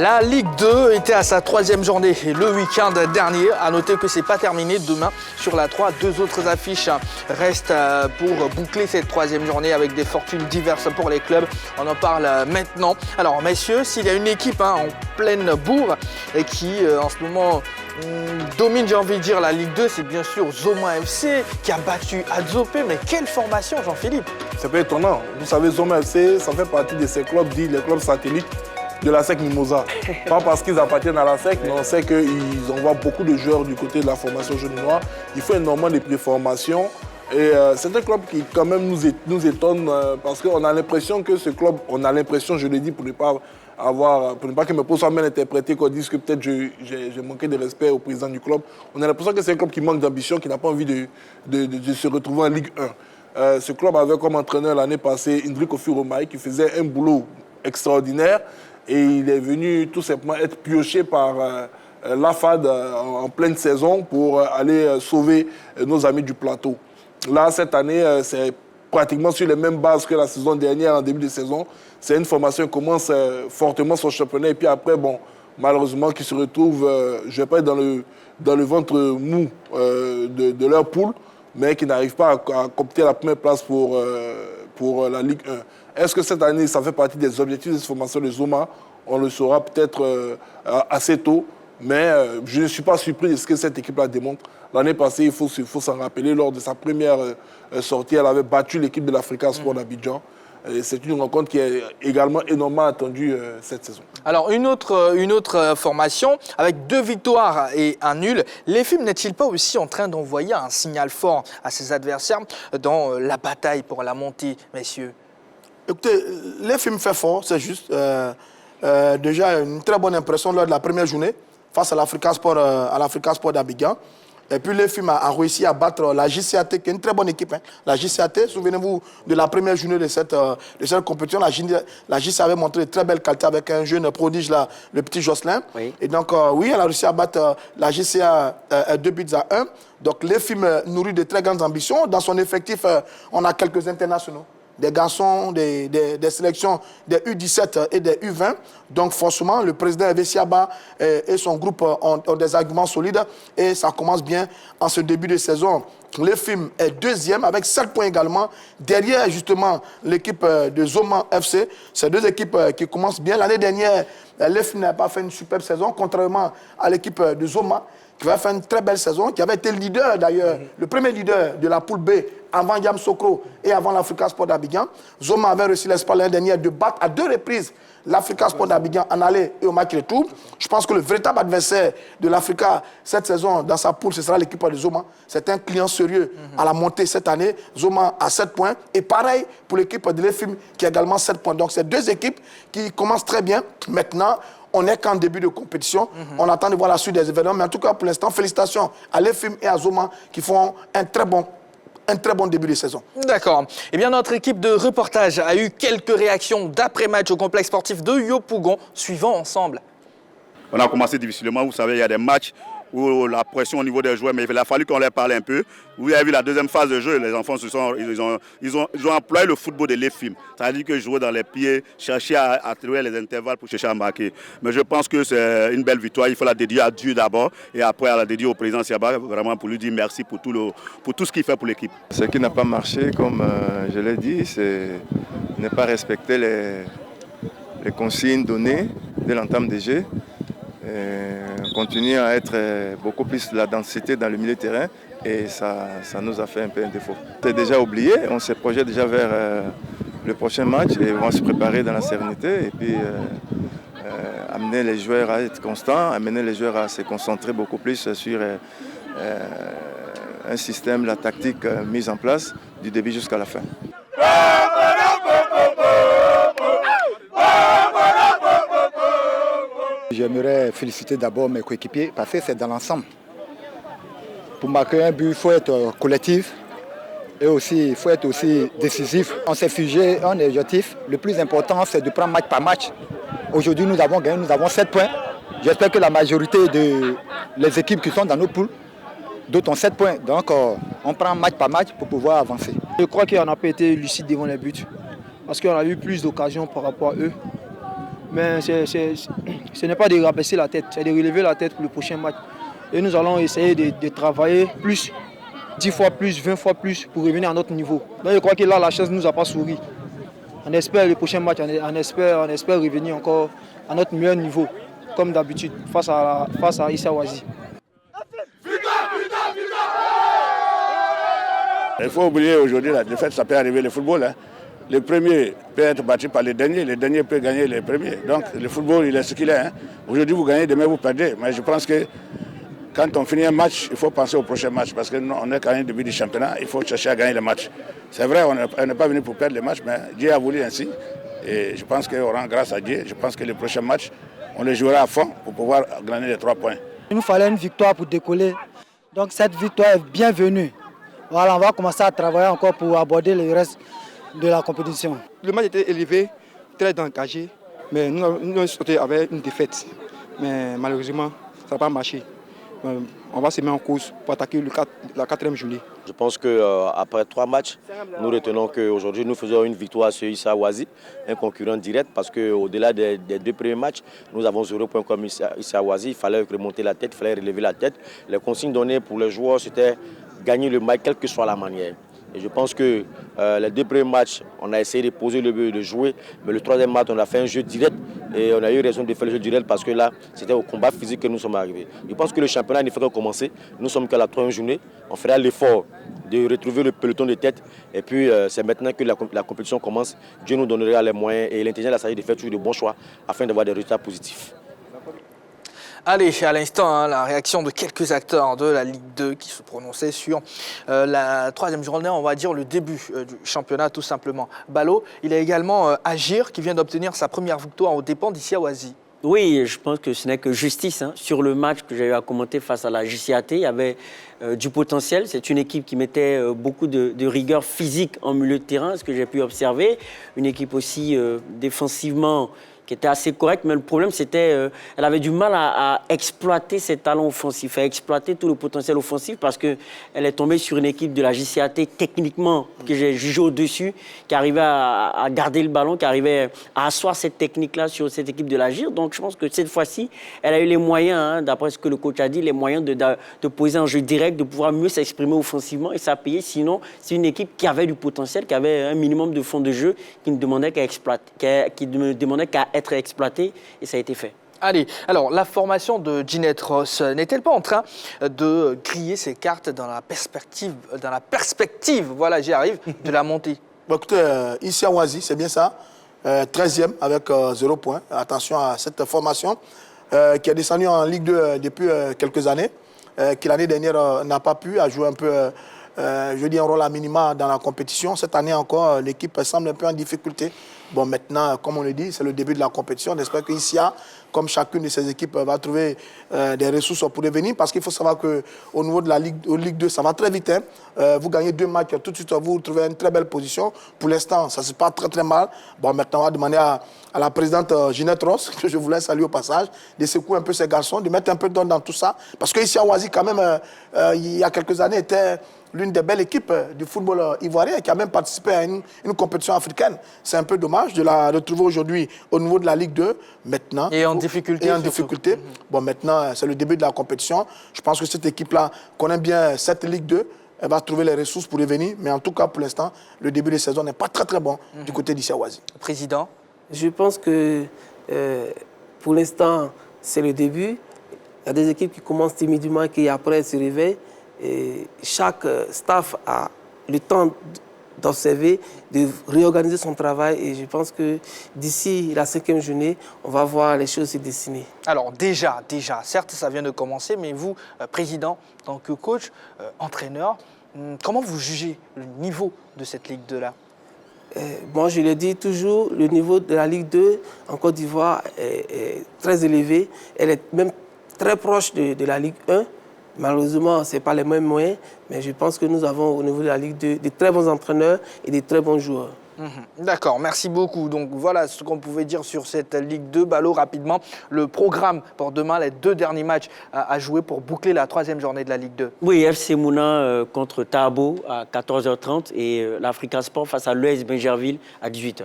La Ligue 2 était à sa troisième journée le week-end dernier. A noter que c'est pas terminé. Demain, sur la 3, deux autres affiches restent pour boucler cette troisième journée avec des fortunes diverses pour les clubs. On en parle maintenant. Alors messieurs, s'il y a une équipe en pleine bourre et qui en ce moment domine, j'ai envie de dire, la Ligue 2, c'est bien sûr Zoma FC qui a battu Adzopé. Mais quelle formation, Jean-Philippe! C'est pas étonnant. Vous savez, Zoma FC, ça fait partie de ces clubs dits les clubs satellites de la SEC Mimosa. Pas parce qu'ils appartiennent à la SEC, mais on sait qu'ils envoient beaucoup de joueurs du côté de la formation jeune noire. Il faut énormément de préformations. Et c'est un club qui quand même nous étonne parce qu'on a l'impression que ce club, je le dis pour ne pas que mes soient mal interprétés, qu'on dise que peut-être j'ai manqué de respect au président du club. On a l'impression que c'est un club qui manque d'ambition, qui n'a pas envie de se retrouver en Ligue 1. Ce club avait comme entraîneur l'année passée Indrick Ofuromai qui faisait un boulot extraordinaire. Et il est venu tout simplement être pioché par l'AFAD en pleine saison pour aller sauver nos amis du plateau. Là, cette année, c'est pratiquement sur les mêmes bases que la saison dernière, en début de saison. C'est une formation qui commence fortement son championnat. Et puis après, bon, malheureusement, qui se retrouve, je vais pas être dans le ventre mou de leur poule, mais qui n'arrive pas à coopter la première place pour la Ligue 1. Est-ce que cette année, ça fait partie des objectifs de cette formation de Zoma? On le saura peut-être assez tôt, mais je ne suis pas surpris de ce que cette équipe-là démontre. L'année passée, il faut s'en rappeler, lors de sa première sortie, elle avait battu l'équipe de l'Africa Sport d'Abidjan. C'est une rencontre qui est également énormément attendue cette saison. Alors, une autre formation, avec 2 victoires et un nul. L'EFIM n'est-il pas aussi en train d'envoyer un signal fort à ses adversaires dans la bataille pour la montée, messieurs? Écoutez, l'EFIM fait fort, c'est juste. Déjà, une très bonne impression lors de la première journée face à l'Africa Sport d'Abidjan. Et puis l'EFIM a réussi à battre la JCAT, qui est une très bonne équipe. La JCAT, souvenez-vous de la première journée de cette compétition. La JCAT avait montré de très belles qualités avec un jeune prodige, là, le petit Jocelyn. Oui. Et donc, oui, elle a réussi à battre la JCA 2-1. Donc l'EFIM nourrit de très grandes ambitions. Dans son effectif, on a quelques internationaux. Des garçons, des sélections des U17 et des U20. Donc forcément, le président Hervé Siaba et son groupe ont des arguments solides et ça commence bien en ce début de saison. L'EFIM est deuxième avec 7 points également. Derrière justement l'équipe de Zoma FC. Ces deux équipes qui commencent bien. L'année dernière, l'EFIM n'a pas fait une superbe saison, contrairement à l'équipe de Zoma, qui va faire une très belle saison, qui avait été leader d'ailleurs, le premier leader de la poule B avant Yam Sokro et avant l'Africa Sport d'Abidjan. Zoma avait reçu l'espoir l'année dernière de battre à 2 reprises l'Africa Sport d'Abidjan en aller et au match retour. Je pense que le véritable adversaire de l'Africa cette saison dans sa poule, ce sera l'équipe de Zoma. C'est un client sérieux à la montée cette année. Zoma a 7 points. Et pareil pour l'équipe de l'EFIM qui a également 7 points. Donc c'est 2 équipes qui commencent très bien. Maintenant, on n'est qu'en début de compétition. On attend de voir la suite des événements. Mais en tout cas, pour l'instant, félicitations à l'EFIM et à Zoma qui font un très bon début de saison. D'accord. Eh bien, notre équipe de reportage a eu quelques réactions d'après-match au complexe sportif de Yopougon. Suivons ensemble. On a commencé difficilement. Vous savez, il y a des matchs où la pression au niveau des joueurs, mais il a fallu qu'on leur parle un peu. Vous avez vu la deuxième phase de jeu, les enfants ils ont employé le football de l'EFIM. C'est-à-dire que jouer dans les pieds, chercher à trouver les intervalles pour chercher à marquer. Mais je pense que c'est une belle victoire. Il faut la dédier à Dieu d'abord et après à la dédier au président Siaba, vraiment pour lui dire merci pour tout ce qu'il fait pour l'équipe. Ce qui n'a pas marché, comme je l'ai dit, c'est ne pas respecter les consignes données dès l'entame des jeux. Continuer à être beaucoup plus de la densité dans le milieu de terrain et ça nous a fait un peu un défaut. C'est déjà oublié, on se projette déjà vers le prochain match et on va se préparer dans la sérénité et puis amener les joueurs à être constants, amener les joueurs à se concentrer beaucoup plus sur un système, la tactique mise en place du début jusqu'à la fin. J'aimerais féliciter d'abord mes coéquipiers parce que c'est dans l'ensemble. Pour marquer un but, il faut être collectif et aussi il faut être aussi décisif. On s'est figé un objectif. Le plus important, c'est de prendre match par match. Aujourd'hui, nous avons gagné, nous avons 7 points. J'espère que la majorité des équipes qui sont dans nos poules, d'autres ont 7 points. Donc, on prend match par match pour pouvoir avancer. Je crois qu'on n'a pas été lucide devant les buts parce qu'on a eu plus d'occasions par rapport à eux. Mais ce n'est pas de rabaisser la tête, c'est de relever la tête pour le prochain match. Et nous allons essayer de travailler plus, 10 fois plus, 20 fois plus pour revenir à notre niveau. Donc je crois que là, la chance ne nous a pas souri. On espère le prochain match, on espère revenir encore à notre meilleur niveau, comme d'habitude, face à Issa Wazi. Il faut oublier aujourd'hui la défaite, ça peut arriver le football. Hein. Le premier peut être battu par le dernier peut gagner les premiers. Donc le football, il est ce qu'il est. Hein. Aujourd'hui, vous gagnez, demain, vous perdez. Mais je pense que quand on finit un match, il faut penser au prochain match. Parce qu'on est quand même au début du championnat, il faut chercher à gagner le match. C'est vrai, on n'est pas venu pour perdre le match, mais Dieu a voulu ainsi. Et je pense qu'on rend grâce à Dieu. Je pense que le prochain match, on le jouera à fond pour pouvoir gagner les 3 points. Il nous fallait une victoire pour décoller. Donc cette victoire est bienvenue. Voilà, on va commencer à travailler encore pour aborder le reste de la compétition. Le match était élevé, très engagé, mais nous avons sauté avec une défaite. Mais malheureusement, ça n'a pas marché. On va se mettre en course pour attaquer la 4e journée. Je pense qu'après 3 matchs, nous retenons qu'aujourd'hui nous faisons une victoire sur Issa Wazi, un concurrent direct, parce qu'au-delà des 2 premiers matchs, nous avons 0 points comme Issa Wazi. Il fallait remonter la tête, il fallait relever la tête. Les consignes données pour les joueurs, c'était gagner le match, quelle que soit la manière. Et je pense que les 2 premiers matchs, on a essayé de poser le but, de jouer. Mais le 3e match, on a fait un jeu direct. Et on a eu raison de faire le jeu direct parce que là, c'était au combat physique que nous sommes arrivés. Je pense que le championnat ne fait que commencer. Nous sommes qu'à la 3e journée. On fera l'effort de retrouver le peloton de tête. Et puis, c'est maintenant que la compétition commence. Dieu nous donnera les moyens et l'intelligence de la salle de faire toujours de bons choix afin d'avoir des résultats positifs. Allez, à l'instant, la réaction de quelques acteurs de la Ligue 2 qui se prononçaient sur la 3e journée, on va dire le début du championnat tout simplement. Balo, il y a également Agir qui vient d'obtenir sa première victoire aux dépens d'Issa Wazi. Oui, je pense que ce n'est que justice. Hein. Sur le match que j'ai eu à commenter face à la JCAT, il y avait du potentiel. C'est une équipe qui mettait beaucoup de rigueur physique en milieu de terrain, ce que j'ai pu observer. Une équipe aussi défensivement qui était assez correcte, mais le problème, c'était qu'elle avait du mal à exploiter ses talents offensifs, à exploiter tout le potentiel offensif, parce qu'elle est tombée sur une équipe de la JCAT techniquement, que j'ai jugé au-dessus, qui arrivait à garder le ballon, qui arrivait à asseoir cette technique-là sur cette équipe de l'Agir. Donc je pense que cette fois-ci, elle a eu les moyens, hein, d'après ce que le coach a dit, les moyens de poser un jeu direct, de pouvoir mieux s'exprimer offensivement, et ça a payé. Sinon, c'est une équipe qui avait du potentiel, qui avait un minimum de fond de jeu, qui ne demandait qu'à exploiter, qui ne demandait qu'à être exploité, et ça a été fait. Allez, alors la formation de Ginette Ross n'est-elle pas en train de griller ses cartes dans la perspective, voilà, j'y arrive, de la montée? Bon, écoutez, Issa Wazi, c'est bien ça, 13e avec 0 points. Attention à cette formation qui est descendue en Ligue 2 depuis quelques années, qui l'année dernière n'a pas pu jouer un peu, je dis un rôle à minima dans la compétition. Cette année encore, l'équipe semble un peu en difficulté. Bon, maintenant, comme on le dit, c'est le début de la compétition. On espère qu'Issia, comme chacune de ces équipes, va trouver des ressources pour revenir. Parce qu'il faut savoir qu'au niveau de la Ligue 2, ça va très vite. Hein. Vous gagnez 2 matchs, tout de suite, vous trouvez une très belle position. Pour l'instant, ça se passe très, très mal. Bon, maintenant, on va demander à la présidente Ginette Ross, que je voulais saluer au passage, de secouer un peu ces garçons, de mettre un peu d'ordre dans tout ça. Parce qu'Issia Wazi, quand même, il y a quelques années, était l'une des belles équipes du football ivoirien qui a même participé à une compétition africaine. C'est un peu dommage de la retrouver aujourd'hui au niveau de la Ligue 2. Maintenant, et en difficulté. Bon, maintenant, c'est le début de la compétition. Je pense que cette équipe-là connaît bien cette Ligue 2. Elle va trouver les ressources pour revenir. Mais en tout cas, pour l'instant, le début de saison n'est pas très, très bon du côté d'Issa Wazi. Président? Je pense que pour l'instant, c'est le début. Il y a des équipes qui commencent timidement et qui après se réveillent. Et chaque staff a le temps d'observer, de réorganiser son travail. Et je pense que d'ici la 5e journée, on va voir les choses se dessiner. Alors déjà, certes, ça vient de commencer, mais vous, président, en tant que coach, entraîneur, comment vous jugez le niveau de cette Ligue 2-là? Moi, je le dis toujours, le niveau de la Ligue 2 en Côte d'Ivoire est très élevé. Elle est même très proche de la Ligue 1. Malheureusement, ce n'est pas les mêmes moyens, mais je pense que nous avons au niveau de la Ligue 2 de très bons entraîneurs et de très bons joueurs. D'accord, merci beaucoup. Donc voilà ce qu'on pouvait dire sur cette Ligue 2. Balo, rapidement, le programme pour demain, les 2 derniers matchs à jouer pour boucler la 3e journée de la Ligue 2. Oui, FC Mouna contre Tabo à 14h30 et l'Africa Sport face à l'US Benjerville à 18h.